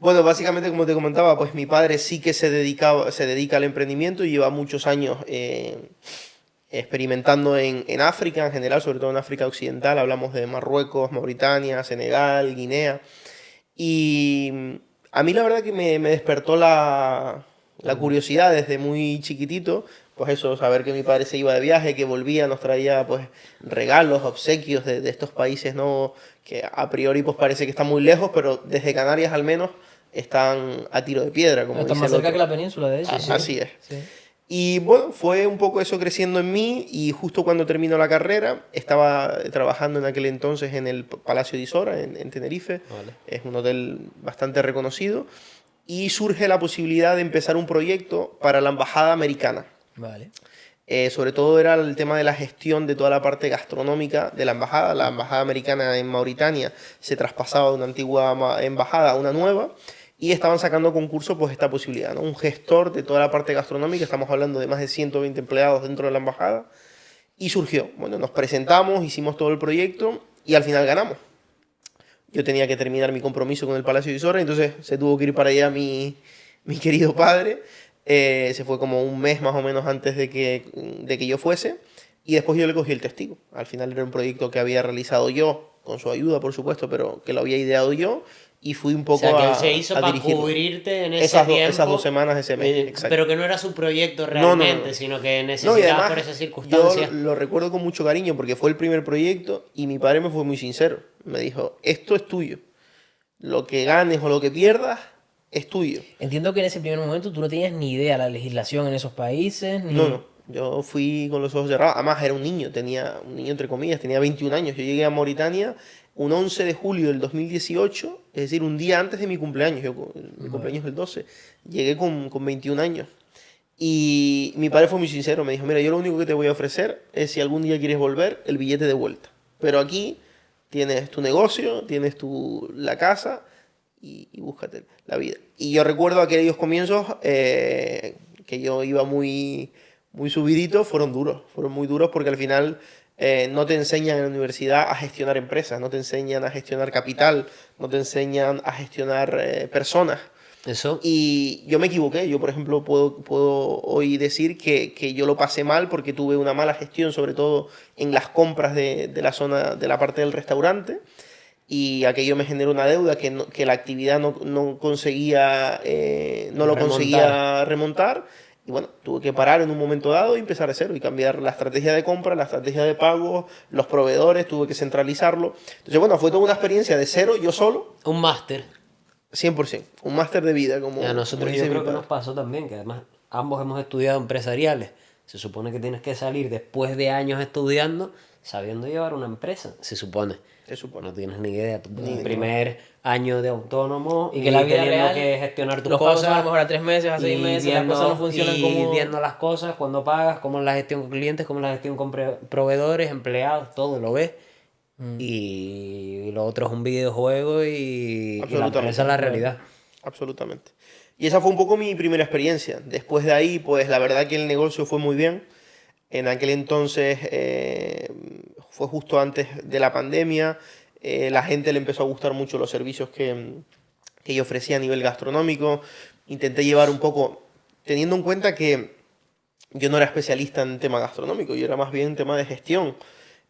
Bueno, básicamente, como te comentaba, pues mi padre sí que se dedica al emprendimiento y lleva muchos años experimentando en África en general, sobre todo en África Occidental. Hablamos de Marruecos, Mauritania, Senegal, Guinea. Y a mí la verdad que me despertó la curiosidad desde muy chiquitito, pues eso, saber que mi padre se iba de viaje, que volvía, nos traía pues regalos, obsequios de estos países, ¿no? Que a priori pues parece que están muy lejos, pero desde Canarias al menos están a tiro de piedra, como Está dice más el cerca que otro. la península, de hecho. Sí, sí. Así es. Sí. Y bueno, fue un poco eso creciendo en mí y justo cuando terminó la carrera estaba trabajando en aquel entonces en el Palacio de Isora, en Tenerife. Vale. Es un hotel bastante reconocido y surge la posibilidad de empezar un proyecto para la embajada americana. Vale. Sobre todo era el tema de la gestión de toda la parte gastronómica de la embajada. La embajada americana en Mauritania se traspasaba de una antigua embajada a una nueva y estaban sacando a concurso pues esta posibilidad, ¿no? Un gestor de toda la parte gastronómica, estamos hablando de más de 120 empleados dentro de la embajada y surgió. Bueno, nos presentamos, hicimos todo el proyecto y al final ganamos. Yo tenía que terminar mi compromiso con el Palacio de Isora, entonces se tuvo que ir para allá mi querido padre. Se fue como un mes más o menos antes de que yo fuese. Y después yo le cogí el testigo. Al final era un proyecto que había realizado yo, con su ayuda, por supuesto, pero que lo había ideado yo. Y fui un O poco sea, que él se hizo a para dirigirlo. cubrirte en ese Esas tiempo. 2 semanas, ese mes, exacto. Pero que no era su proyecto No, no, no, realmente, no. sino que No, y necesitaba además, por esas yo circunstancias. lo recuerdo con mucho cariño porque fue el primer proyecto y mi padre me fue muy sincero. Me dijo, esto es tuyo. Lo que ganes o lo que pierdas es tuyo. Entiendo que en ese primer momento tú no tenías ni idea de la legislación en esos países, ni... No, no. Yo fui con los ojos cerrados. Además, era un niño, tenía un niño entre comillas, tenía 21 años. Yo llegué a Mauritania un 11 de julio del 2018, es decir, un día antes de mi cumpleaños. Mi cumpleaños es el 12. Llegué con 21 años. Y mi padre fue muy sincero. Me dijo, mira, yo lo único que te voy a ofrecer es si algún día quieres volver, el billete de vuelta. Pero aquí tienes tu negocio, tienes la casa y búscate la vida. Y yo recuerdo aquellos comienzos que yo iba muy subidito, fueron muy duros porque al final no te enseñan en la universidad a gestionar empresas, no te enseñan a gestionar capital, no te enseñan a gestionar personas. Eso. Y yo me equivoqué, yo por ejemplo puedo hoy decir que yo lo pasé mal porque tuve una mala gestión, sobre todo en las compras de la zona, de la parte del restaurante, y aquello me generó una deuda que la actividad no conseguía, no lo conseguía remontar. Y bueno, tuve que parar en un momento dado y empezar de cero y cambiar la estrategia de compra, la estrategia de pago, los proveedores, tuve que centralizarlo. Entonces, bueno, fue toda una experiencia de cero, yo solo, Un máster. 100%, un máster de vida, A como nosotros dice yo mi creo que padre. nos pasó también, que además ambos hemos estudiado empresariales. Se supone que tienes que salir después de años estudiando sabiendo llevar una empresa, se supone. Se supone. No tienes ni idea. Tu Ni idea. primer año de autónomo Y que la vida teniendo real, que gestionar tus los pagos son a cosas. lo mejor a 3 meses, a 6 y meses, las cosas no funcionan y como... viendo las cosas, cuando pagas, cómo es la gestión con clientes, cómo es la gestión con proveedores, empleados, todo lo ves. Y lo otro es un videojuego y la Absolutamente. empresa es la realidad. Absolutamente. Y esa fue un poco mi primera experiencia. Después de ahí, pues la verdad que el negocio fue muy bien. En aquel entonces fue justo antes de la pandemia. La gente le empezó a gustar mucho los servicios que yo ofrecía a nivel gastronómico. Intenté llevar un poco, teniendo en cuenta que yo no era especialista en tema gastronómico, yo era más bien en tema de gestión.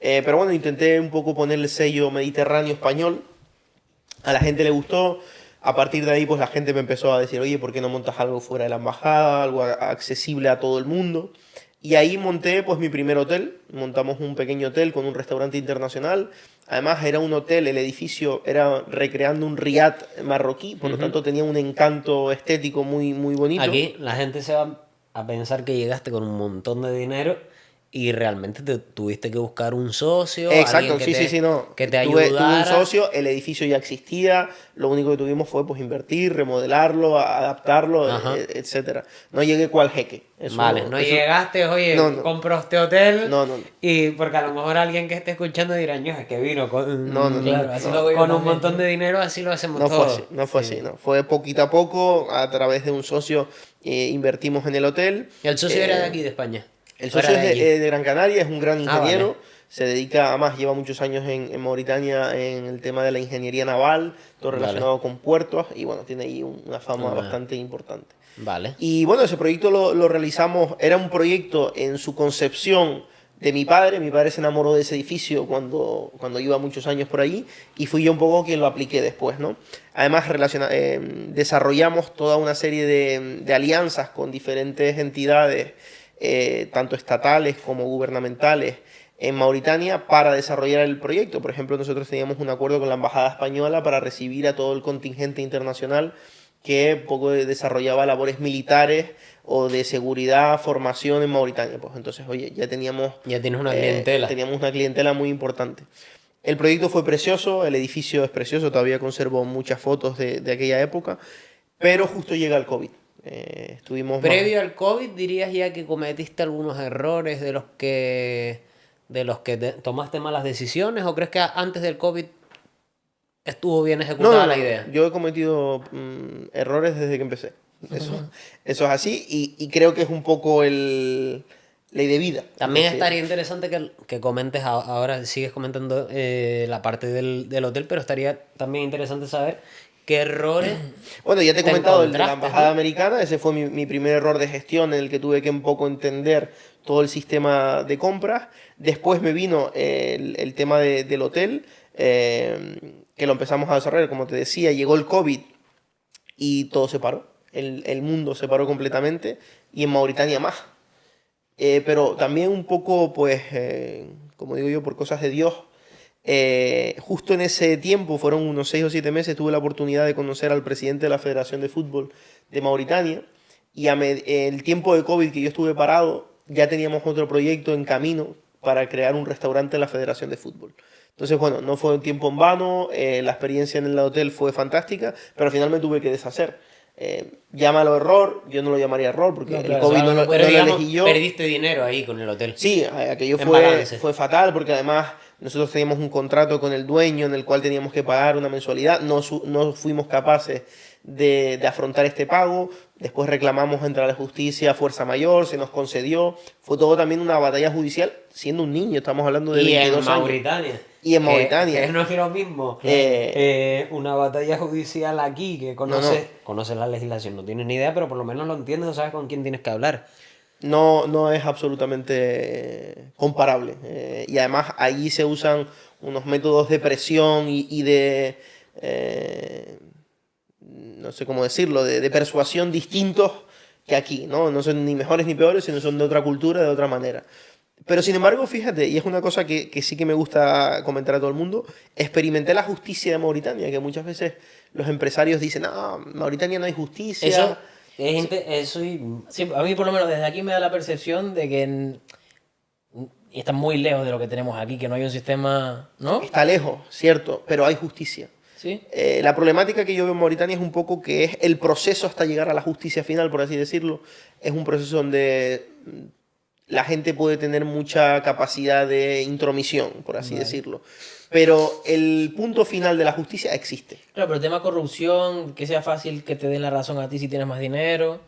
Pero bueno, intenté un poco ponerle el sello mediterráneo español. A la gente le gustó. A partir de ahí, pues la gente me empezó a decir, oye, ¿por qué no montas algo fuera de la embajada, algo accesible a todo el mundo? Y ahí monté pues mi primer hotel. Montamos un pequeño hotel con un restaurante internacional. Además era un hotel, el edificio era recreando un riad marroquí, por lo tanto tenía un encanto estético muy bonito. Aquí la gente se va a pensar que llegaste con un montón de dinero y realmente te tuviste que buscar un socio, Exacto, alguien sí, no. que te Tuve un ayudara. socio, el edificio ya existía, lo único que tuvimos fue pues invertir, remodelarlo, adaptarlo, Ajá. etcétera. No llegué cual jeque. Vale, no llegaste, oye, No. compro este hotel. No. Y porque a lo mejor alguien que esté escuchando dirá, "Ño, es que vino con, No. Claro, así lo hago yo con un también. montón de dinero, así lo hacemos No fue todos". así, no fue así, no. Fue poquito a poco, a través de un socio invertimos en el hotel. El socio era de aquí, de España. El Fuera socio es de allí. de Gran Canaria, es un gran Ah, ingeniero, vale. se dedica, además lleva muchos años en Mauritania en el tema de la ingeniería naval, todo relacionado con puertos, y bueno, tiene ahí una fama bastante importante. Vale. Y bueno, ese proyecto lo realizamos, era un proyecto en su concepción de mi padre se enamoró de ese edificio cuando iba muchos años por allí y fui yo un poco quien lo apliqué después, ¿no? Además, desarrollamos toda una serie de alianzas con diferentes entidades, tanto estatales como gubernamentales, en Mauritania para desarrollar el proyecto. Por ejemplo, nosotros teníamos un acuerdo con la Embajada Española para recibir a todo el contingente internacional que poco desarrollaba labores militares o de seguridad, formación en Mauritania. Pues entonces, oye, ya teníamos... Ya tienes una clientela. Teníamos una clientela muy importante. El proyecto fue precioso, el edificio es precioso, todavía conservo muchas fotos de aquella época, pero justo llega el COVID. Estuvimos Previo al COVID, ¿dirías ya que cometiste algunos errores de los que tomaste malas decisiones? ¿O crees que antes del COVID estuvo bien ejecutada la idea? Yo he cometido errores desde que empecé. Eso es así y creo que es un poco ley de vida. También Es decir, estaría interesante que comentes, ahora sigues comentando la parte del hotel, pero estaría también interesante saber qué errores Bueno, ya te he te comentado el de la encontraste, embajada ¿no? americana, ese fue mi primer error de gestión en el que tuve que un poco entender todo el sistema de compras. Después me vino el tema del hotel, que lo empezamos a desarrollar, como te decía, llegó el COVID y todo se paró. El mundo se paró completamente y en Mauritania más. Pero también un poco, pues, como digo yo, por cosas de Dios, justo en ese tiempo, fueron unos 6 o 7 meses, tuve la oportunidad de conocer al presidente de la Federación de Fútbol de Mauritania y el tiempo de COVID que yo estuve parado, ya teníamos otro proyecto en camino para crear un restaurante en la Federación de Fútbol. Entonces, bueno, no fue un tiempo en vano, la experiencia en el hotel fue fantástica, pero al final me tuve que deshacer. Llámalo error, yo no lo llamaría error porque No, el claro, COVID es algo no que lo Pero digamos, elegí yo. perdiste dinero ahí con el hotel. Sí, aquello En balance. fue fatal porque además nosotros teníamos un contrato con el dueño en el cual teníamos que pagar una mensualidad, no fuimos capaces de afrontar este pago, después reclamamos entrar a la justicia, fuerza mayor, se nos concedió, fue todo también una batalla judicial, siendo un niño, estamos hablando de Y 22 en años. Mauritania. Y en Mauritania. Que no es lo mismo. Una batalla judicial aquí que conoces la legislación, no tienes ni idea, pero por lo menos lo entiendes o sabes con quién tienes que hablar. No es absolutamente comparable. Y además allí se usan unos métodos de presión y de, no sé cómo decirlo, de persuasión distintos que aquí, ¿no? No son ni mejores ni peores, sino son de otra cultura, de otra manera. Pero sin embargo, fíjate, y es una cosa que sí que me gusta comentar a todo el mundo, experimenté la justicia de Mauritania, que muchas veces los empresarios dicen, no, en Mauritania no hay justicia. Eso Sí, a mí por lo menos desde aquí me da la percepción de que y está muy lejos de lo que tenemos aquí, que no hay un sistema, ¿no? Está lejos, cierto, pero hay justicia. Sí. La problemática que yo veo en Mauritania es un poco que es el proceso hasta llegar a la justicia final, por así decirlo. Es un proceso donde la gente puede tener mucha capacidad de intromisión, por así decirlo. Pero el punto final de la justicia existe. Claro, pero el tema corrupción, que sea fácil que te den la razón a ti si tienes más dinero,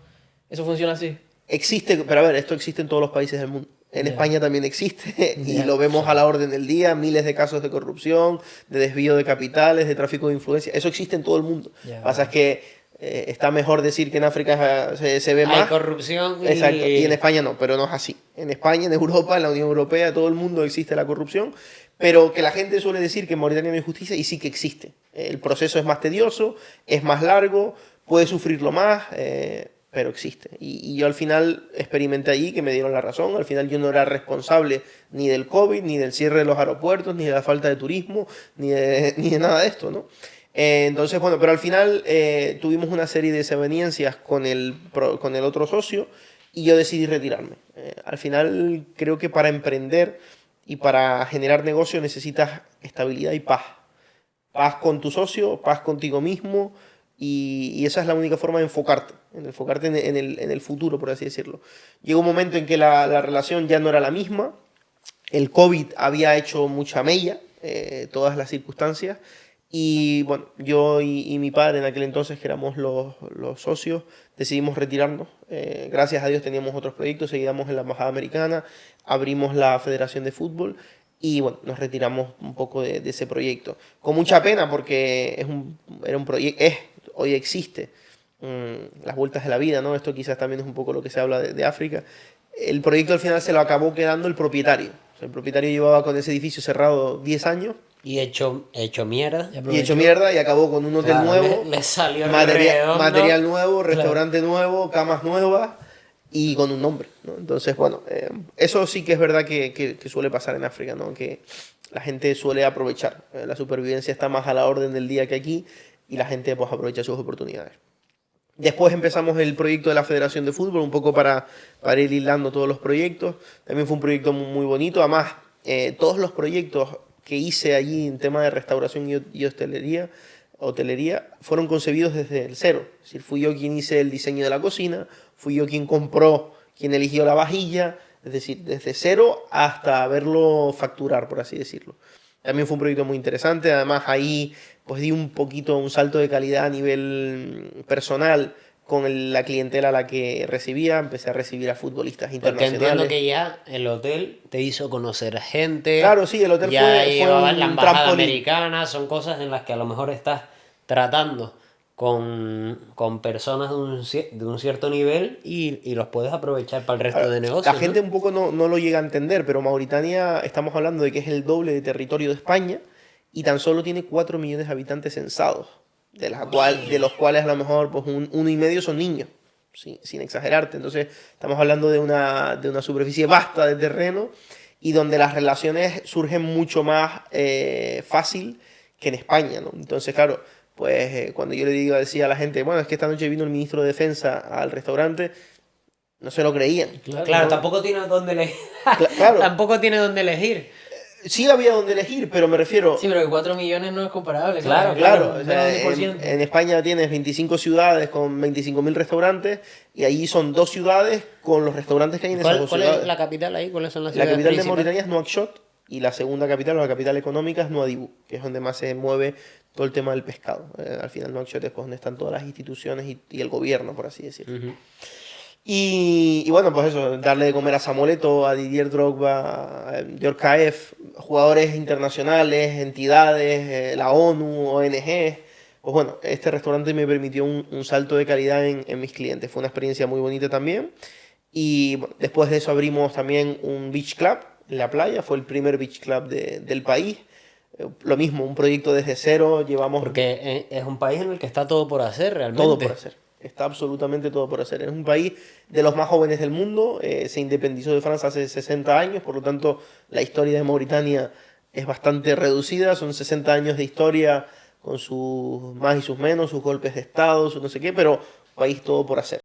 ¿eso funciona así? Existe, pero a ver, esto existe en todos los países del mundo. En Ya. España también existe y Ya. lo vemos a la orden del día, miles de casos de corrupción, de desvío de capitales, de tráfico de influencia. Eso existe en todo el mundo. Ya. Pasa es que está mejor decir que en África se ve más. hay corrupción Exacto, y en España no, pero no es así. En España, en Europa, en la Unión Europea, en todo el mundo existe la corrupción, pero que la gente suele decir que en Mauritania no hay justicia y sí que existe. El proceso es más tedioso, es más largo, puede sufrirlo más, pero existe. Y yo al final experimenté allí que me dieron la razón. Al final yo no era responsable ni del COVID, ni del cierre de los aeropuertos, ni de la falta de turismo, ni de nada de esto, ¿no? Entonces, bueno, pero al final tuvimos una serie de desavenencias con el otro socio y yo decidí retirarme. Al final creo que para emprender y para generar negocio necesitas estabilidad y paz. Paz con tu socio, paz contigo mismo y esa es la única forma de enfocarte en el futuro, por así decirlo. Llegó un momento en que la relación ya no era la misma, el COVID había hecho mucha mella, todas las circunstancias, y bueno, yo y mi padre en aquel entonces, que éramos los socios, decidimos retirarnos. Gracias a Dios teníamos otros proyectos, seguíamos en la Embajada Americana, abrimos la Federación de Fútbol y bueno, nos retiramos un poco de ese proyecto. Con mucha pena porque era un proyecto, hoy existe, las vueltas de la vida, ¿no? Esto quizás también es un poco lo que se habla de África. El proyecto al final se lo acabó quedando el propietario. O sea, el propietario llevaba con ese edificio cerrado 10 años. Y hecho mierda. Y hecho mierda y acabó con un hotel Claro, nuevo, le salió material, redondo. material nuevo, restaurante nuevo, camas nuevas y con un nombre, ¿no? Entonces, bueno, eso sí que es verdad que suele pasar en África, ¿no? Que la gente suele aprovechar. La supervivencia está más a la orden del día que aquí y la gente pues aprovecha sus oportunidades. Después empezamos el proyecto de la Federación de Fútbol, un poco para ir hilando todos los proyectos. También fue un proyecto muy bonito. Además, todos los proyectos que hice allí en tema de restauración y hotelería fueron concebidos desde el cero. Es decir, fui yo quien hice el diseño de la cocina, fui yo quien compró, quien eligió la vajilla, es decir, desde cero hasta verlo facturar, por así decirlo. También fue un proyecto muy interesante. Además, ahí pues di un poquito un salto de calidad a nivel personal con la clientela a la que recibía. Empecé a recibir a futbolistas Porque internacionales. entiendo que ya el hotel te hizo conocer a gente. Claro, sí, el hotel ya fue llevabas la un embajada trampolín. americana, son cosas en las que a lo mejor estás tratando con personas de un cierto nivel y los puedes aprovechar para el resto de negocios. La ¿no? gente un poco no lo llega a entender, pero Mauritania, estamos hablando de que es el doble de territorio de España y tan solo tiene 4 millones de habitantes censados, de los cuales a lo mejor pues, 1,5 son niños, sin exagerarte. Entonces estamos hablando de una superficie vasta de terreno y donde las relaciones surgen mucho más fácil que en España, ¿no? Entonces, claro, pues cuando yo decía a la gente, bueno, es que esta noche vino el ministro de Defensa al restaurante, no se lo creían. Claro, ¿no? tampoco tiene dónde elegir. Claro. Tampoco tiene dónde elegir. Sí había donde elegir, pero me refiero... Sí, pero que 4 millones no es comparable. Claro, o sea, menos de 10%. en España tienes 25 ciudades con 25.000 restaurantes y allí son 2 ciudades con los restaurantes que hay en esas 2 ¿Cuál ciudades. es la capital ahí? ¿Cuáles son las La ciudades capital de principales? Mauritania es Nuakchot y la segunda capital, o la capital económica, es Nuadhibou, que es donde más se mueve todo el tema del pescado. Al final Nuakchot es pues, donde están todas las instituciones y el gobierno, por así decirlo. Ujú. Y bueno, pues eso, darle de comer a Samuel Eto'o, a Didier Drogba, a Djorkaeff, jugadores internacionales, entidades, la ONU, ONG. Pues bueno, este restaurante me permitió un salto de calidad en mis clientes. Fue una experiencia muy bonita también. Y bueno, después de eso abrimos también un beach club en la playa. Fue el primer beach club del país. Lo mismo, un proyecto desde cero. Llevamos Porque es un país en el que está todo por hacer realmente. todo por hacer. Está absolutamente todo por hacer. Es un país de los más jóvenes del mundo. Se independizó de Francia hace 60 años. Por lo tanto, la historia de Mauritania es bastante reducida. Son 60 años de historia con sus más y sus menos, sus golpes de estado, sus no sé qué, pero país todo por hacer.